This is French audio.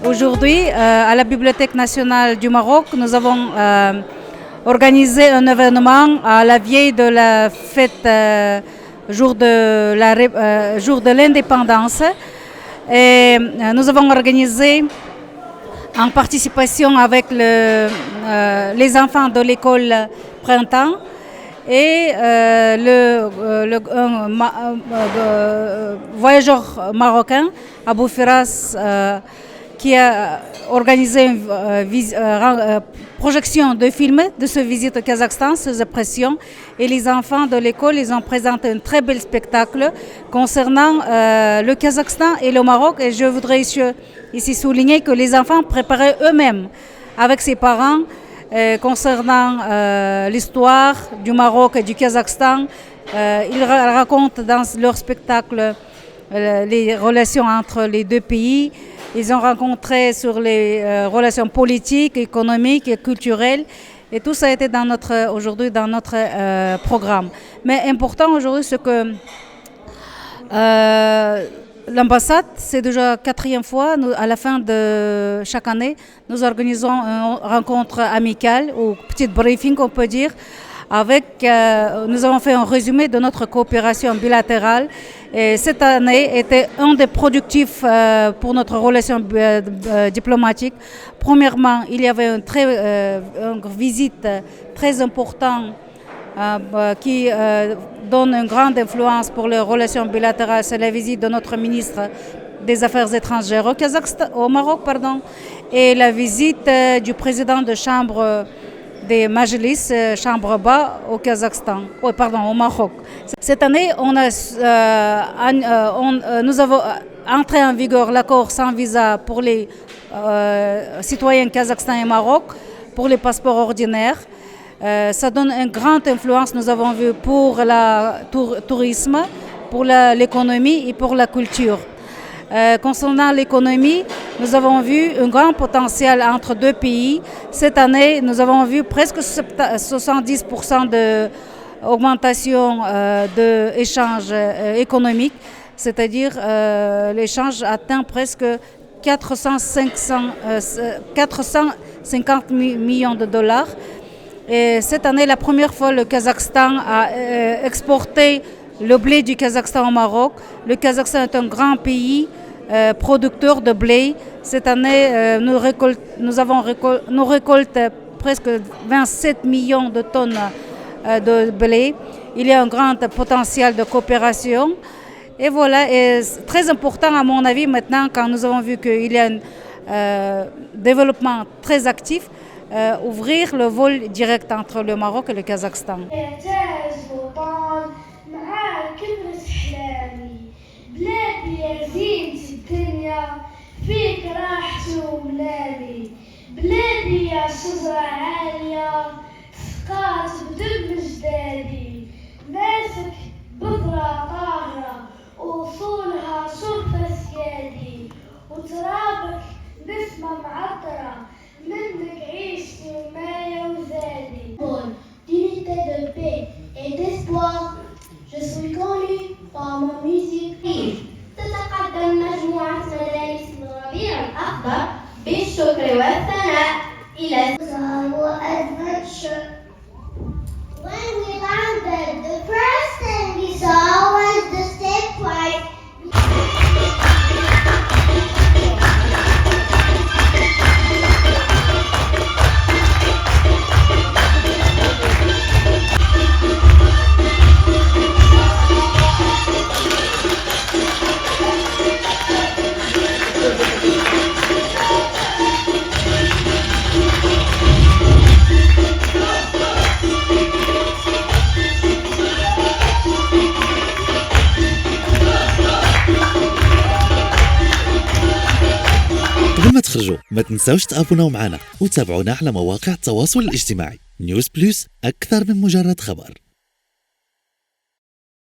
Aujourd'hui, à la Bibliothèque nationale du Maroc, nous avons organisé un événement à la veille de la fête jour de l'indépendance. Et nous avons organisé en participation avec les enfants de l'école Printemps et le voyageur marocain Abou Firas qui a organisé une projection de films de ce visite au Kazakhstan, ses impressions. Et les enfants de l'école, ils ont présenté un très bel spectacle concernant le Kazakhstan et le Maroc. Et je voudrais ici souligner que les enfants préparaient eux-mêmes avec ses parents concernant l'histoire du Maroc et du Kazakhstan. Ils racontent dans leur spectacle les relations entre les deux pays. Ils ont rencontré sur les relations politiques, économiques et culturelles. Et tout ça a été aujourd'hui dans notre programme. Mais important aujourd'hui, c'est que l'ambassade, c'est déjà la 4e fois, à la fin de chaque année, nous organisons une rencontre amicale ou petite briefing, on peut dire. Nous avons fait un résumé de notre coopération bilatérale. Et cette année était un des productifs pour notre relation diplomatique. Premièrement, il y avait une visite très importante qui donne une grande influence pour les relations bilatérales. C'est la visite de notre ministre des Affaires étrangères au Maroc, et la visite du président de chambre des Majlis, chambre bas au Kazakhstan, au Maroc. Cette année, nous avons entré en vigueur l'accord sans visa pour les citoyens Kazakhstan et Maroc, pour les passeports ordinaires. Ça donne une grande influence, nous avons vu, pour le tourisme, pour l'économie et pour la culture. Concernant l'économie, nous avons vu un grand potentiel entre deux pays. Cette année, nous avons vu presque 70% d'augmentation de l'échange économique, c'est-à-dire l'échange atteint presque 450 millions de dollars. Et cette année, la première fois, le Kazakhstan a exporté le blé du Kazakhstan au Maroc. Le Kazakhstan est un grand pays producteur de blé. Cette année, nous récoltons presque 27 millions de tonnes de blé. Il y a un grand potentiel de coopération. Et voilà, et c'est très important à mon avis maintenant, quand nous avons vu qu'il y a un développement très actif, ouvrir le vol direct entre le Maroc et le Kazakhstan. بلادي يا زينة الدنيا فيك راحتي وولادي بلادي يا شجرة عالية سقات بدم جدادي ناسك بذرة طاهرة وصولها شرفة سيادي وترابك نسمة معطرة منك عيشتي ومايا وزادي d'unité de paix et d'espoir. Je suis connue par ma musique. تتقدم مجموعة مدارس الربيع الأخضر بالشكر والثناء إلى adventure. When we landed, the first thing we saw was the state flight. تخرجوا. ما تنساوش تابوناو معنا وتابعونا على مواقع التواصل الاجتماعي. نيوز بلس، أكثر من مجرد خبر.